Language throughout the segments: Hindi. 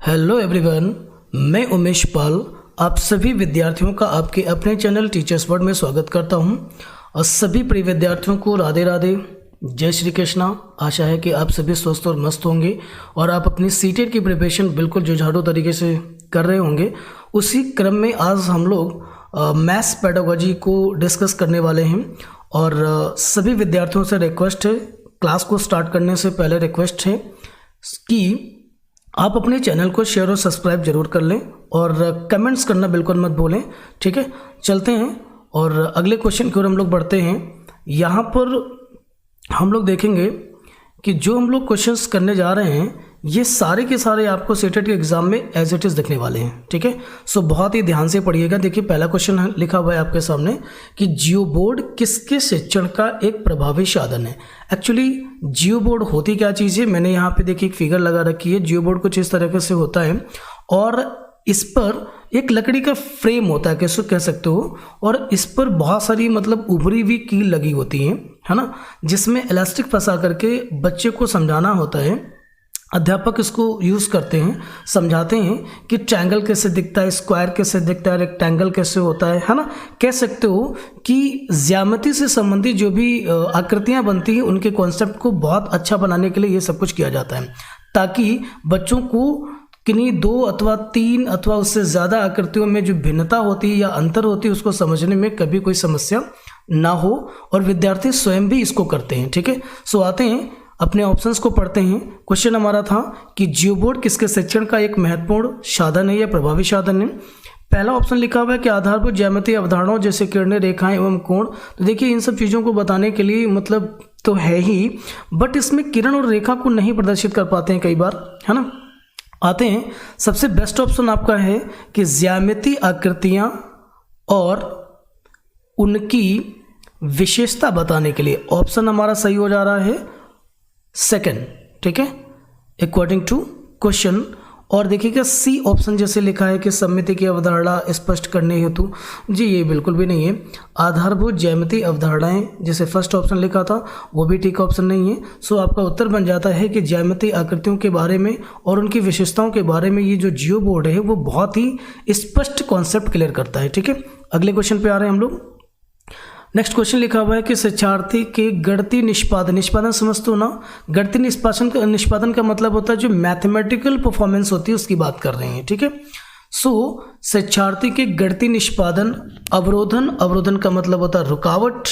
हेलो एवरीवन, मैं उमेश पाल आप सभी विद्यार्थियों का आपके अपने चैनल टीचर्स वर्ड में स्वागत करता हूं। और सभी प्रिय विद्यार्थियों को राधे राधे, जय श्री कृष्णा। आशा है कि आप सभी स्वस्थ और मस्त होंगे और आप अपनी सीटेट की प्रिपरेशन बिल्कुल जुझारू तरीके से कर रहे होंगे। उसी क्रम में आज हम लोग मैथ्स पेडागोजी को डिस्कस करने वाले हैं और सभी विद्यार्थियों से रिक्वेस्ट है, क्लास को स्टार्ट करने से पहले रिक्वेस्ट है कि आप अपने चैनल को शेयर और सब्सक्राइब जरूर कर लें और कमेंट्स करना बिल्कुल मत भूलें। ठीक है, चलते हैं और अगले क्वेश्चन की ओर हम लोग बढ़ते हैं। यहाँ पर हम लोग देखेंगे कि जो हम लोग क्वेश्चंस करने जा रहे हैं ये सारे के सारे आपको सीटेट के एग्जाम में एज इट इज़ दिखने वाले हैं। ठीक है, सो बहुत ही ध्यान से पढ़िएगा। देखिए, पहला क्वेश्चन लिखा हुआ है आपके सामने कि जियो बोर्ड किसके शिक्षण का एक प्रभावी साधन है। एक्चुअली जियो बोर्ड होती क्या चीज़ है, मैंने यहाँ पे देखिए एक फिगर लगा रखी है। जियो बोर्ड कुछ इस तरीके से होता है और इस पर एक लकड़ी का फ्रेम होता है, कैसे कह सकते हो, और इस पर बहुत सारी मतलब उभरी हुई कील लगी होती हैं, है ना, जिसमें इलास्टिक फंसा करके बच्चे को समझाना होता है। अध्यापक इसको यूज़ करते हैं, समझाते हैं कि ट्रायंगल कैसे दिखता है, स्क्वायर कैसे दिखता है, रेक्टेंगल कैसे होता है ना। कह सकते हो कि ज्यामिति से संबंधित जो भी आकृतियां बनती हैं उनके कॉन्सेप्ट को बहुत अच्छा बनाने के लिए ये सब कुछ किया जाता है, ताकि बच्चों को किन्हीं 2 अथवा 3 अथवा उससे ज़्यादा आकृतियों में जो भिन्नता होती है या अंतर होती है उसको समझने में कभी कोई समस्या ना हो, और विद्यार्थी स्वयं भी इसको करते हैं। ठीक है, सो आते हैं अपने ऑप्शंस को पढ़ते हैं। क्वेश्चन हमारा था कि जियो बोर्ड किसके शिक्षण का एक महत्वपूर्ण साधन है या प्रभावी साधन है। पहला ऑप्शन लिखा हुआ है कि आधारभूत ज्यामितीय अवधारणाओं जैसे किरणें, रेखाएं एवं कोण। तो देखिए, इन सब चीज़ों को बताने के लिए मतलब तो है ही, बट इसमें किरण और रेखा को नहीं प्रदर्शित कर पाते हैं कई बार, है ना। आते हैं, सबसे बेस्ट ऑप्शन आपका है कि ज्यामितीय आकृतियाँ और उनकी विशेषता बताने के लिए ऑप्शन हमारा सही हो जा रहा है सेकंड। ठीक है, अकॉर्डिंग टू क्वेश्चन। और देखिएगा सी ऑप्शन जैसे लिखा है कि सममिति की अवधारणा स्पष्ट करने हेतु, जी ये बिल्कुल भी नहीं है। आधारभूत ज्यामितीय अवधारणाएं जैसे फर्स्ट ऑप्शन लिखा था वो भी ठीक ऑप्शन नहीं है। सो आपका उत्तर बन जाता है कि ज्यामितीय आकृतियों के बारे में और उनकी विशेषताओं के बारे में ये जो जियो बोर्ड है वो बहुत ही स्पष्ट कॉन्सेप्ट क्लियर करता है। ठीक है, अगले क्वेश्चन पे आ रहे हैं हम लोग। नेक्स्ट क्वेश्चन लिखा हुआ है कि शिक्षार्थी के गणितीय निष्पादन समझते हो ना। गणितीय निष्पादन का मतलब होता है जो मैथमेटिकल परफॉर्मेंस होती है उसकी बात कर रहे हैं। ठीक है, सो शिक्षार्थी के गणितीय निष्पादन अवरोधन का मतलब होता है रुकावट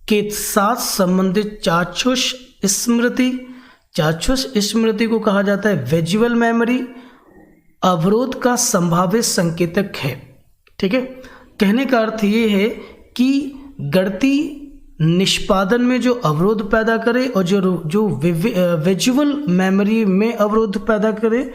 के साथ संबंधित चाक्षुष स्मृति को कहा जाता है विजुअल मेमोरी। अवरोध का संभावित संकेतक है। ठीक है, कहने का अर्थ ये है कि गणितीय निष्पादन में जो अवरोध पैदा करे और जो विजुअल मेमोरी में अवरोध पैदा करे,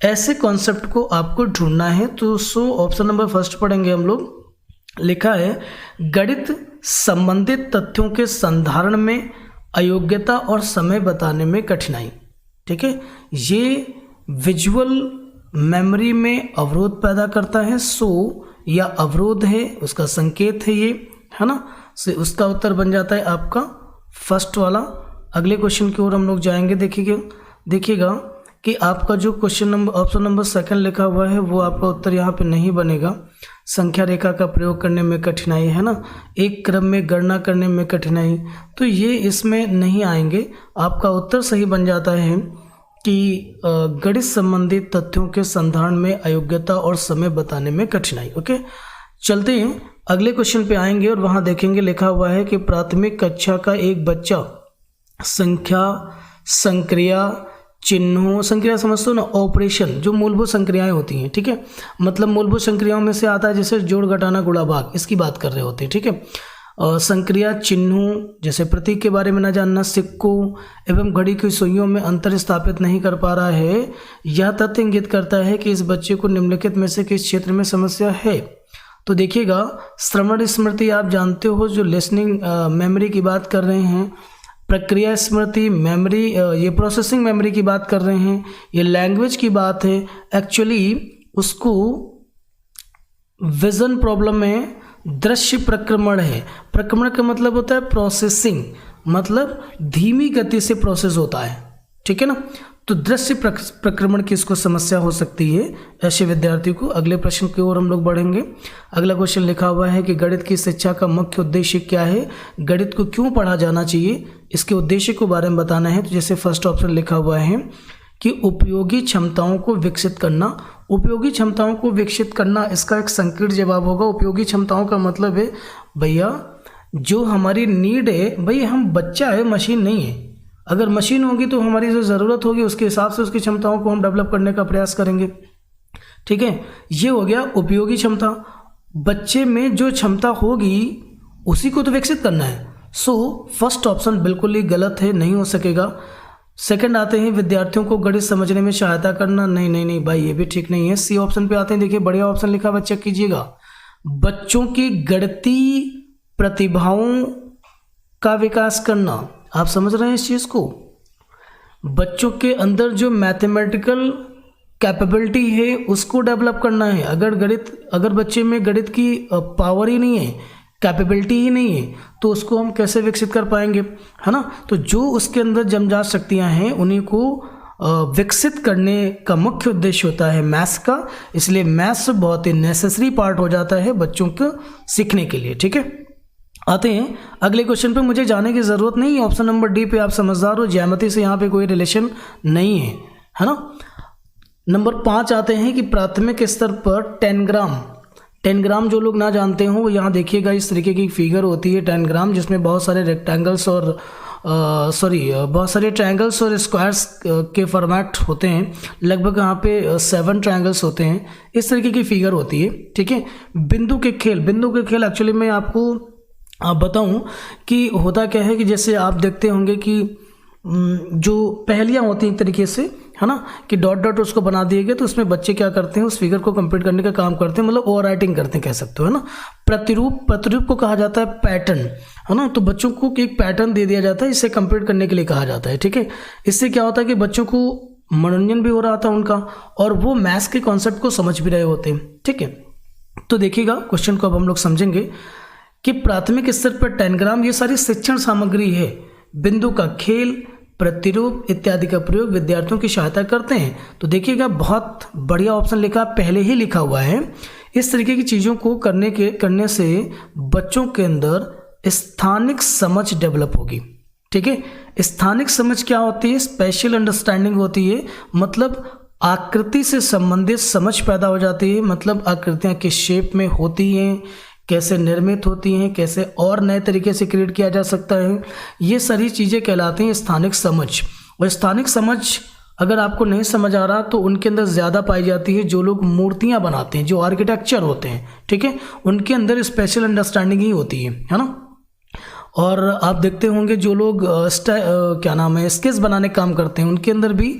ऐसे कॉन्सेप्ट को आपको ढूंढना है। तो सो ऑप्शन नंबर फर्स्ट पढ़ेंगे हम लोग। लिखा है गणित संबंधित तथ्यों के संधारण में अयोग्यता और समय बताने में कठिनाई। ठीक है, ये विजुअल मेमोरी में अवरोध पैदा करता है। सो या अवरोध है, उसका संकेत है ये, है ना। से उसका उत्तर बन जाता है आपका फर्स्ट वाला। अगले क्वेश्चन की ओर हम लोग जाएंगे। देखिएगा कि आपका जो question number option number second लिखा हुआ है वो आपका उत्तर यहाँ पे नहीं बनेगा। संख्या रेखा का प्रयोग करने में कठिनाई, है ना, एक क्रम में गणना करने में कठिनाई, तो ये इसमें नहीं आएंगे। आपका उत्तर सही बन जाता है कि गणित संबंधित तथ्यों के संधारण में अयोग्यता और समय बताने में कठिनाई। ओके, चलते हैं अगले क्वेश्चन पे आएंगे और वहाँ देखेंगे लिखा हुआ है कि प्राथमिक कक्षा का एक बच्चा संख्या, संक्रिया, चिन्हों, संक्रिया समझते हो ना, ऑपरेशन, जो मूलभूत संक्रियाएं होती हैं। ठीक है, मतलब मूलभूत संक्रियाओं में से आता है जैसे जोड़, घटाना, गुणा, भाग, इसकी बात कर रहे होते हैं। ठीक है, संक्रिया, चिन्हों जैसे प्रतीक के बारे में न जानना, सिक्कों एवं घड़ी की सुइयों में अंतर स्थापित नहीं कर पा रहा है, यह तथ्य इंगित करता है कि इस बच्चे को निम्नलिखित में से किस क्षेत्र में समस्या है। तो देखिएगा, श्रवण स्मृति आप जानते हो, जो लिसनिंग मेमोरी की बात कर रहे हैं, प्रक्रिया स्मृति मेमोरी, ये प्रोसेसिंग मेमोरी की बात कर रहे हैं, ये लैंग्वेज की बात है। एक्चुअली उसको विजन प्रॉब्लम में दृश्य प्रक्रमण है। प्रक्रमण का मतलब होता है प्रोसेसिंग, मतलब धीमी गति से प्रोसेस होता है। ठीक है ना, तो दृश्य प्रक्रमण की इसको समस्या हो सकती है ऐसे विद्यार्थियों को। अगले प्रश्न की ओर हम लोग बढ़ेंगे। अगला क्वेश्चन लिखा हुआ है कि गणित की शिक्षा का मुख्य उद्देश्य क्या है, गणित को क्यों पढ़ा जाना चाहिए, इसके उद्देश्य के बारे में बताना है। तो जैसे फर्स्ट ऑप्शन लिखा हुआ है कि उपयोगी क्षमताओं को विकसित करना। उपयोगी क्षमताओं को विकसित करना, इसका एक संकीर्ण जवाब होगा। उपयोगी क्षमताओं का मतलब है भैया जो हमारी नीड है, भाई हम बच्चा है, मशीन नहीं है। अगर मशीन होगी तो हमारी जो ज़रूरत होगी उसके हिसाब से उसकी क्षमताओं को हम डेवलप करने का प्रयास करेंगे। ठीक है, ये हो गया उपयोगी क्षमता। बच्चे में जो क्षमता होगी उसी को तो विकसित करना है। सो फर्स्ट ऑप्शन बिल्कुल ही गलत है, नहीं हो सकेगा। सेकंड आते हैं विद्यार्थियों को गणित समझने में सहायता करना। नहीं नहीं नहीं भाई, ये भी ठीक नहीं है। सी ऑप्शन पे आते हैं। देखिए बढ़िया ऑप्शन लिखा हुआ, चेक कीजिएगा। बच्चों की गणितीय प्रतिभाओं का विकास करना। आप समझ रहे हैं इस चीज़ को? बच्चों के अंदर जो मैथमेटिकल कैपेबिलिटी है उसको डेवलप करना है। अगर बच्चे में गणित की पावर ही नहीं है, कैपेबिलिटी ही नहीं है, तो उसको हम कैसे विकसित कर पाएंगे, है ना। तो जो उसके अंदर जन्मजात शक्तियां हैं उन्हीं को विकसित करने का मुख्य उद्देश्य होता है मैथ्स का। इसलिए मैथ्स बहुत ही नेसेसरी पार्ट हो जाता है बच्चों को सीखने के लिए। ठीक है, आते हैं अगले क्वेश्चन पे। मुझे जाने की ज़रूरत नहीं है, ऑप्शन नंबर डी पे आप समझदार हो। ज्यामिति से यहाँ पे कोई रिलेशन नहीं है ना। नंबर 5 आते हैं कि प्राथमिक स्तर पर 10 ग्राम जो लोग ना जानते हो वो यहाँ देखिएगा, इस तरीके की फिगर होती है 10 ग्राम, जिसमें बहुत सारे रेक्टेंगल्स और बहुत सारे ट्रायंगल्स और स्क्वायर्स के फॉर्मेट होते हैं। लगभग यहाँ पे 7 ट्रायंगल्स होते हैं। इस तरीके की फिगर होती है। ठीक है, बिंदु के खेल एक्चुअली मैं आपको बताऊं कि होता क्या है कि जैसे आप देखते होंगे कि जो पहेलियां होती हैं एक तरीके से, है ना, कि डॉट डॉट उसको बना दिए गए, तो उसमें बच्चे क्या करते हैं, उस फिगर को कंप्लीट करने का काम करते हैं, मतलब ओवर राइटिंग करते हैं कह सकते हो, है ना। प्रतिरूप को कहा जाता है पैटर्न, है ना। तो बच्चों को एक पैटर्न दे दिया जाता है, इसे कंप्लीट करने के लिए कहा जाता है। ठीक है, इससे क्या होता है कि बच्चों को मनोरंजन भी हो रहा था उनका, और वो मैथ्स के कॉन्सेप्ट को समझ भी रहे होते हैं। ठीक है, तो देखिएगा क्वेश्चन को अब हम लोग समझेंगे कि प्राथमिक स्तर पर 10 ग्राम ये सारी शिक्षण सामग्री है। बिंदु का खेल, प्रतिरूप इत्यादि का प्रयोग विद्यार्थियों की सहायता करते हैं। तो देखिएगा बहुत बढ़िया ऑप्शन लिखा, पहले ही लिखा हुआ है। इस तरीके की चीज़ों को करने से बच्चों के अंदर स्थानिक समझ डेवलप होगी। ठीक है, स्थानिक समझ क्या होती है? स्पेशल अंडरस्टैंडिंग होती है, मतलब आकृति से संबंधित समझ पैदा हो जाती है। मतलब आकृतियाँ किस शेप में होती हैं, कैसे निर्मित होती हैं, कैसे और नए तरीके से क्रिएट किया जा सकता है, ये सारी चीज़ें कहलाती हैं स्थानिक समझ। और स्थानिक समझ अगर आपको नहीं समझ आ रहा तो उनके अंदर ज़्यादा पाई जाती है जो लोग मूर्तियाँ बनाते हैं, जो आर्किटेक्चर होते हैं। ठीक है, उनके अंदर स्पेशल अंडरस्टैंडिंग ही होती है ना। और आप देखते होंगे जो लोग स्केच बनाने का काम करते हैं, उनके अंदर भी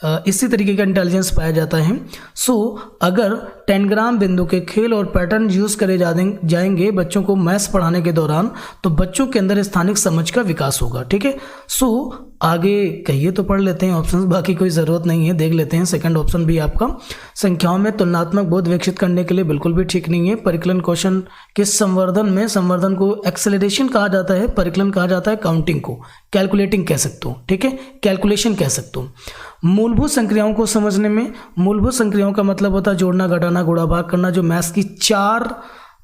इसी तरीके का इंटेलिजेंस पाया जाता है। सो अगर 10 ग्राम बिंदु के खेल और पैटर्न यूज़ करे जाएंगे बच्चों को मैथ्स पढ़ाने के दौरान, तो बच्चों के अंदर स्थानिक समझ का विकास होगा। ठीक है, सो आगे कहिए तो पढ़ लेते हैं ऑप्शंस, बाकी कोई ज़रूरत नहीं है, देख लेते हैं। सेकंड ऑप्शन भी आपका संख्याओं में तुलनात्मक बोध विकसित करने के लिए बिल्कुल भी ठीक नहीं है। परिकलन क्वेश्चन के संवर्धन को एक्सेलरेशन कहा जाता है, परिकलन कहा जाता है काउंटिंग को, कैलकुलेटिंग कह सकते हो। ठीक है, कैलकुलेशन कह सकते हो। मूलभूत संक्रियाओं को समझने में, मूलभूत संक्रियाओं का मतलब होता है जोड़ना, घटाना, गुणा भाग करना। जो मैथ्स की 4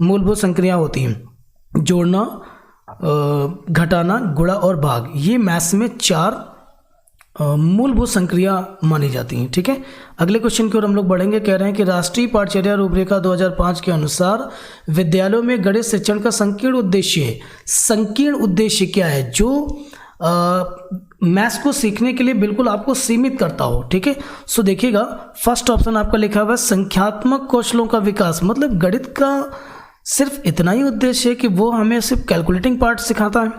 मूलभूत संक्रियाएं होती हैं, जोड़ना, घटाना, गुणा और भाग, ये मैथ्स में 4 मूलभूत संक्रिया मानी जाती हैं। ठीक है, अगले क्वेश्चन की ओर हम लोग बढ़ेंगे। कह रहे हैं कि राष्ट्रीय पाठचर्या रूपरेखा 2005 के अनुसार विद्यालयों में गणित शिक्षण का संकीर्ण उद्देश्य है। संकीर्ण उद्देश्य क्या है? जो मैथ्स को सीखने के लिए बिल्कुल आपको सीमित करता हो। ठीक है, सो देखिएगा फर्स्ट ऑप्शन आपका लिखा हुआ है संख्यात्मक कौशलों का विकास। मतलब गणित का सिर्फ इतना ही उद्देश्य है कि वो हमें सिर्फ कैलकुलेटिंग पार्ट सिखाता है,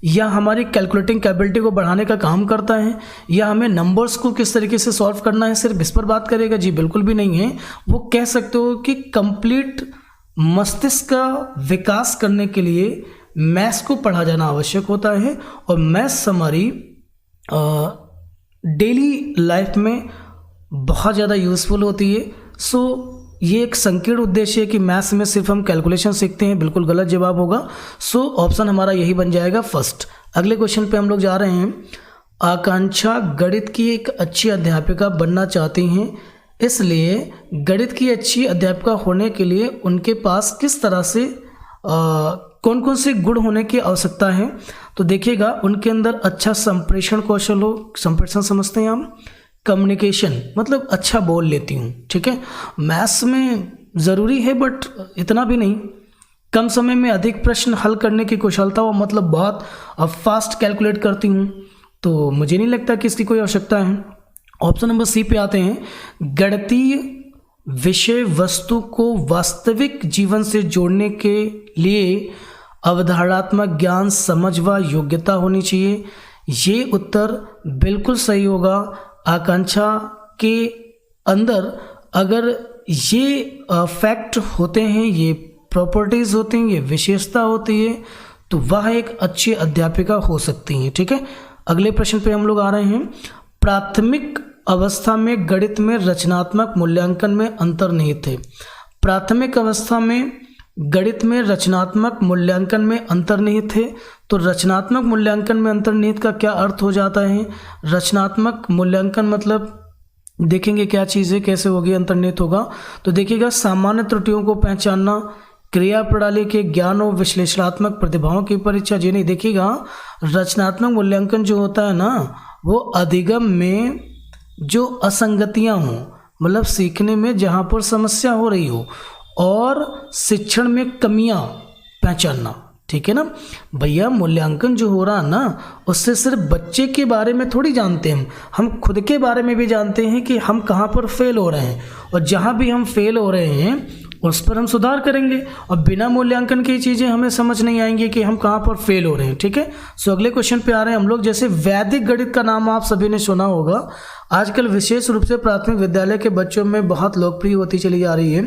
या हमारी कैलकुलेटिंग कैपेबिलिटी को बढ़ाने का काम करता है, या हमें नंबर्स को किस तरीके से सॉल्व करना है, सिर्फ इस पर बात करेगा? जी बिल्कुल भी नहीं है। वो कह सकते हो कि कंप्लीट मस्तिष्क का विकास करने के लिए मैथ्स को पढ़ा जाना आवश्यक होता है। और मैथ्स हमारी डेली लाइफ में बहुत ज़्यादा यूज़फुल होती है। सो ये एक संकीर्ण उद्देश्य है कि मैथ्स में सिर्फ हम कैलकुलेशन सीखते हैं, बिल्कुल गलत जवाब होगा। सो ऑप्शन हमारा यही बन जाएगा फर्स्ट। अगले क्वेश्चन पे हम लोग जा रहे हैं। आकांक्षा गणित की एक अच्छी अध्यापिका बनना चाहती हैं, इसलिए गणित की अच्छी अध्यापिका होने के लिए उनके पास किस तरह से कौन कौन से गुण होने की आवश्यकता है। तो देखिएगा, उनके अंदर अच्छा संप्रेषण कौशल हो। संप्रेषण समझते हैं हम, कम्युनिकेशन मतलब अच्छा बोल लेती हूँ, ठीक है। मैथ्स में ज़रूरी है बट इतना भी नहीं। कम समय में अधिक प्रश्न हल करने की कुशलता हो, मतलब बहुत फास्ट कैलकुलेट करती हूँ, तो मुझे नहीं लगता कि इसकी कोई आवश्यकता है। ऑप्शन नंबर सी पे आते हैं, गणितीय विषय वस्तु को वास्तविक जीवन से जोड़ने के लिए अवधारणात्मक ज्ञान, समझ व योग्यता होनी चाहिए। ये उत्तर बिल्कुल सही होगा। आकांक्षा के अंदर अगर ये फैक्ट होते हैं, ये प्रॉपर्टीज़ होती हैं, ये विशेषता होती है, तो वह एक अच्छी अध्यापिका हो सकती हैं, ठीक है। अगले प्रश्न पे हम लोग आ रहे हैं। प्राथमिक अवस्था में गणित में रचनात्मक मूल्यांकन में अंतर्निहित है। प्राथमिक अवस्था में गणित में रचनात्मक मूल्यांकन में अंतर्निहित है। तो रचनात्मक मूल्यांकन में अंतर्निहित का क्या अर्थ हो जाता है? रचनात्मक मूल्यांकन मतलब देखेंगे क्या चीज़ है, कैसे होगी, अंतर्निहित होगा। तो देखिएगा, सामान्य त्रुटियों को पहचानना, क्रिया प्रणाली के ज्ञान और विश्लेषणात्मक प्रतिभाओं की परीक्षा। जी नहीं, देखिएगा, रचनात्मक मूल्यांकन जो होता है ना, वो अधिगम में जो असंगतियां हों, मतलब सीखने में जहाँ पर समस्या हो रही हो, और शिक्षण में कमियां पहचानना, ठीक है ना भैया। मूल्यांकन जो हो रहा है ना, उससे सिर्फ बच्चे के बारे में थोड़ी जानते हैं, हम खुद के बारे में भी जानते हैं कि हम कहाँ पर फेल हो रहे हैं, और जहाँ भी हम फेल हो रहे हैं उस पर हम सुधार करेंगे। और बिना मूल्यांकन की चीज़ें हमें समझ नहीं आएंगी कि हम कहाँ पर फेल हो रहे हैं, ठीक है। सो अगले क्वेश्चन पे आ रहे हैं हम लोग। जैसे वैदिक गणित का नाम आप सभी ने सुना होगा, आजकल विशेष रूप से प्राथमिक विद्यालय के बच्चों में बहुत लोकप्रिय होती चली जा रही है।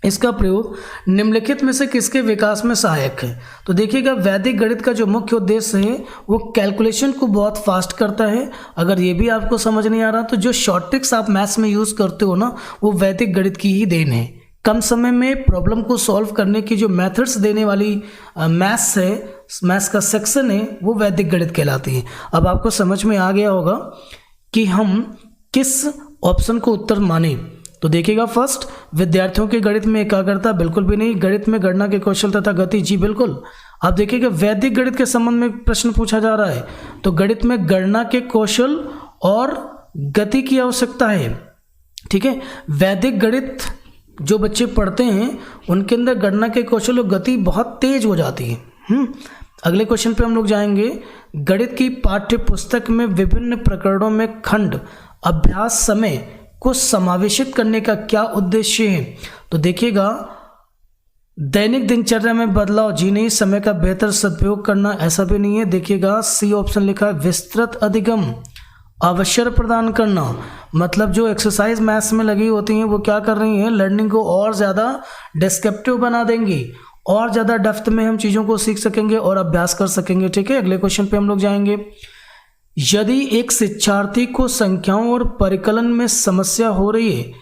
इसका प्रयोग निम्नलिखित में से किसके विकास में सहायक है? तो देखिएगा, वैदिक गणित का जो मुख्य उद्देश्य है वो कैलकुलेशन को बहुत फास्ट करता है। अगर ये भी आपको समझ नहीं आ रहा, तो जो शॉर्ट ट्रिक्स आप मैथ्स में यूज़ करते हो ना, वो वैदिक गणित की ही देन है। कम समय में प्रॉब्लम को सॉल्व करने की जो मेथड्स देने वाली मैथ्स है, मैथ्स का सेक्शन है, वो वैदिक गणित कहलाती है। अब आपको समझ में आ गया होगा कि हम किस ऑप्शन को उत्तर माने। तो देखिएगा, फर्स्ट, विद्यार्थियों के गणित में एकाग्रता, बिल्कुल भी नहीं। गणित में गणना के कौशल तथा गति, जी बिल्कुल। आप देखिएगा, वैदिक गणित के संबंध में प्रश्न पूछा जा रहा है, तो गणित में गणना के कौशल और गति की आवश्यकता है, ठीक है। वैदिक गणित जो बच्चे पढ़ते हैं उनके अंदर गणना के कौशल और गति बहुत तेज हो जाती है। अगले क्वेश्चन पे हम लोग जाएंगे। गणित की पाठ्य पुस्तक में विभिन्न प्रकरणों में खंड अभ्यास समय को समावेशित करने का क्या उद्देश्य है? तो देखिएगा, दैनिक दिनचर्या में बदलाव, जी नहीं। समय का बेहतर सदुपयोग करना, ऐसा भी नहीं है। देखिएगा, सी ऑप्शन लिखा है, विस्तृत अधिगम, अवसर प्रदान करना, मतलब जो एक्सरसाइज मैथ्स में लगी होती हैं वो क्या कर रही हैं, लर्निंग को और ज़्यादा डिस्क्रिप्टिव बना देंगी, और ज़्यादा डेप्थ में हम चीज़ों को सीख सकेंगे और अभ्यास कर सकेंगे, ठीक है। अगले क्वेश्चन पे हम लोग जाएंगे। यदि एक शिक्षार्थी को संख्याओं और परिकलन में समस्या हो रही है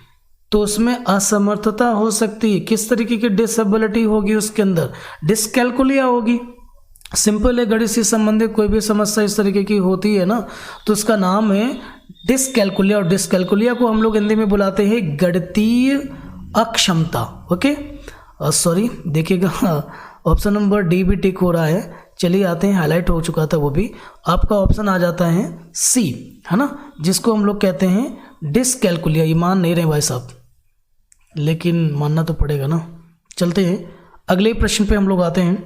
तो उसमें असमर्थता हो सकती है। किस तरीके की डिसेबिलिटी होगी उसके अंदर? डिसकैलकुलिया होगी। सिंपल है, गणित से संबंधित कोई भी समस्या इस तरीके की होती है ना, तो उसका नाम है डिसकैलकुलिया। और डिसकैलकुलिया को हम लोग हिंदी में बुलाते हैं गणितीय अक्षमता। ओके, सॉरी, देखिएगा, ऑप्शन नंबर डी भी टिक हो रहा है। चलिए आते हैं, हाईलाइट हो चुका था वो भी। आपका ऑप्शन आ जाता है सी, है ना, जिसको हम लोग कहते हैं डिसकैलकुलिया। ये मान नहीं रहे भाई साहब, लेकिन मानना तो पड़ेगा ना। चलते हैं अगले प्रश्न पे हम लोग आते हैं।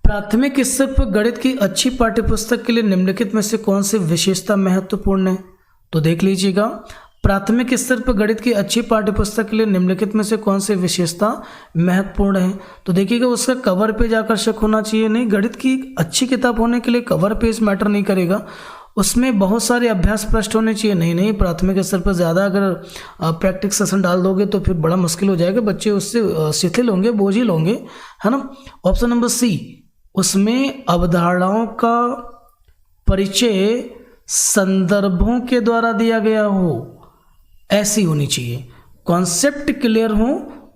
प्राथमिक स्तर पर गणित की अच्छी पाठ्यपुस्तक के लिए निम्नलिखित में से कौन सी विशेषता महत्वपूर्ण है? तो देख लीजिएगा, प्राथमिक स्तर पर गणित की अच्छी पाठ्यपुस्तक के लिए निम्नलिखित में से कौन सी विशेषता महत्वपूर्ण है? तो देखिएगा, उसका कवर पेज आकर्षक होना चाहिए। नहीं, गणित की अच्छी किताब होने के लिए कवर पेज मैटर नहीं करेगा, उसमें बहुत सारे अभ्यास पृष्ठ होने चाहिए। नहीं, प्राथमिक स्तर पर ज़्यादा अगर प्रैक्टिस सेशन डाल दोगे तो फिर बड़ा मुश्किल हो जाएगा, बच्चे उससे शिथिल होंगे, बोझिल होंगे, है ना। ऑप्शन नंबर सी, उसमें अवधारणाओं का परिचय संदर्भों के द्वारा दिया गया हो, ऐसी होनी चाहिए। कॉन्सेप्ट क्लियर हो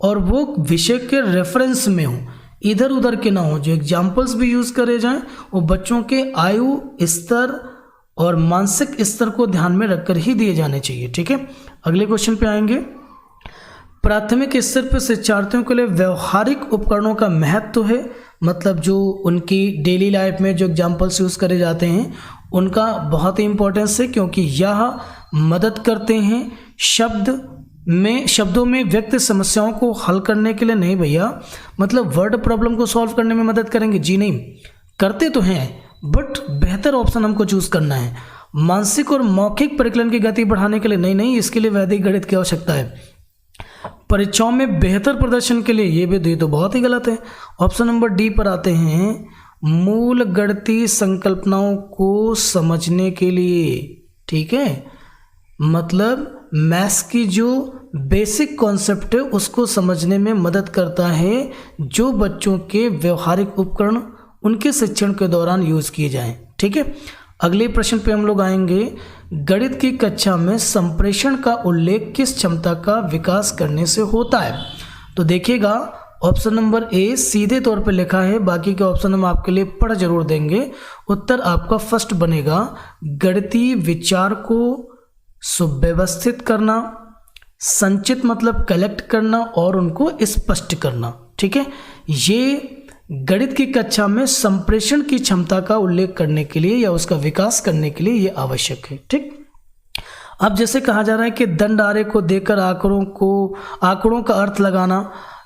और वो विषय के रेफरेंस में हो, इधर उधर के ना हो। जो एग्जाम्पल्स भी यूज़ करे जाएं वो बच्चों के आयु स्तर और मानसिक स्तर को ध्यान में रखकर ही दिए जाने चाहिए। ठीक है, अगले क्वेश्चन पे आएंगे। प्राथमिक स्तर पर शिक्षार्थियों के लिए व्यवहारिक उपकरणों का महत्व है, मतलब जो उनकी डेली लाइफ में जो एग्जाम्पल्स यूज़ करे जाते हैं उनका बहुत ही इंपॉर्टेंस है, क्योंकि यह मदद करते हैं शब्दों में व्यक्त समस्याओं को हल करने के लिए। नहीं भैया, मतलब वर्ड प्रॉब्लम को सॉल्व करने में मदद करेंगे जी नहीं, करते तो हैं बट बेहतर ऑप्शन हमको चूज करना है। मानसिक और मौखिक परिकलन की गति बढ़ाने के लिए नहीं, इसके लिए वैदिक गणित की आवश्यकता है। परीक्षाओं में बेहतर प्रदर्शन के लिए, ये तो बहुत ही गलत है। ऑप्शन नंबर डी पर आते हैं, मूल गणितीय संकल्पनाओं को समझने के लिए। ठीक है, मतलब मैथ्स की जो बेसिक कॉन्सेप्ट है उसको समझने में मदद करता है, जो बच्चों के व्यवहारिक उपकरण उनके शिक्षण के दौरान यूज किए जाएं। ठीक है, अगले प्रश्न पे हम लोग आएंगे। गणित की कक्षा में संप्रेषण का उल्लेख किस क्षमता का विकास करने से होता है? तो देखिएगा, ऑप्शन नंबर ए सीधे तौर पे लिखा है, बाकी के ऑप्शन हम आपके लिए पढ़ जरूर देंगे। उत्तर आपका फर्स्ट बनेगा, गणितीय विचार को सुव्यवस्थित करना, संचित मतलब कलेक्ट करना और उनको स्पष्ट करना। ठीक है, ये गणित की कक्षा में संप्रेषण की क्षमता का उल्लेख करने के लिए या उसका विकास करने के लिए ये आवश्यक है। ठीक, अब जैसे कहा जा रहा है कि दंड आरेख को देकर आंकड़ों का अर्थ लगाना,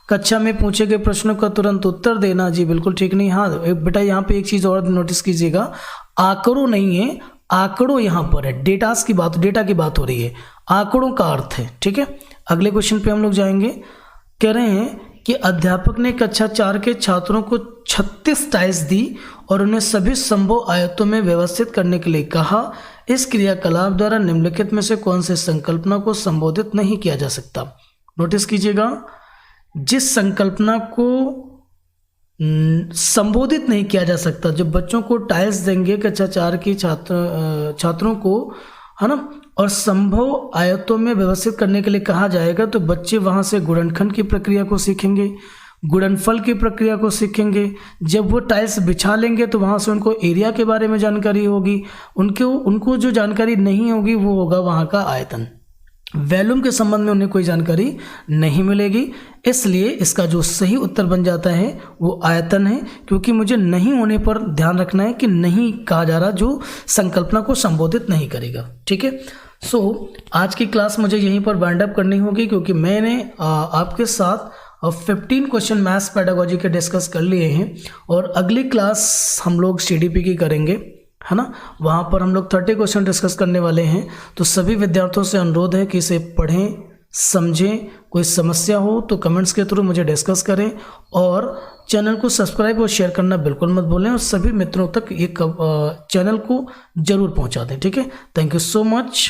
कक्षा में पूछे गए प्रश्नों का तुरंत उत्तर देना। जी बिल्कुल ठीक नहीं। हाँ बेटा, यहाँ पे एक चीज़ और नोटिस कीजिएगा, आंकड़ों नहीं है, आंकड़ों यहाँ पर है, डेटा की बात हो रही है, आंकड़ों का अर्थ है। ठीक है, अगले क्वेश्चन पे हम लोग जाएंगे। कह रहे हैं कि अध्यापक ने कक्षा 4 के छात्रों को 36 टाइल्स दी और उन्हें सभी संभव आयतों में व्यवस्थित करने के लिए कहा। इस क्रियाकलाप द्वारा निम्नलिखित में से कौन से संकल्पना को संबोधित नहीं किया जा सकता? नोटिस कीजिएगा, जिस संकल्पना को संबोधित नहीं किया जा सकता, जब बच्चों को टाइल्स देंगे कक्षा 4 की छात्रों को, है ना, और संभव आयतों में व्यवस्थित करने के लिए कहा जाएगा, तो बच्चे वहां से गुणनखंड की प्रक्रिया को सीखेंगे, गुणनफल की प्रक्रिया को सीखेंगे। जब वो टाइल्स बिछा लेंगे तो वहां से उनको एरिया के बारे में जानकारी होगी, उनको जो जानकारी नहीं होगी वो होगा वहां का आयतन। वॉल्यूम के संबंध में उन्हें कोई जानकारी नहीं मिलेगी, इसलिए इसका जो सही उत्तर बन जाता है वो आयतन है, क्योंकि मुझे नहीं होने पर ध्यान रखना है कि नहीं कहा जा रहा, जो संकल्पना को संबोधित नहीं करेगा। ठीक है, आज की क्लास मुझे यहीं पर वाइंड अप करनी होगी, क्योंकि मैंने आपके साथ 15 क्वेश्चन मैथ्स पेडागोजी के डिस्कस कर लिए हैं और अगली क्लास हम लोग CDP की करेंगे, है ना, वहाँ पर हम लोग 30 क्वेश्चन डिस्कस करने वाले हैं। तो सभी विद्यार्थियों से अनुरोध है कि इसे पढ़ें, समझें, कोई समस्या हो तो कमेंट्स के थ्रू मुझे डिस्कस करें और चैनल को सब्सक्राइब और शेयर करना बिल्कुल मत भूलें और सभी मित्रों तक ये चैनल को जरूर पहुंचा दें। ठीक है, थैंक यू सो मच।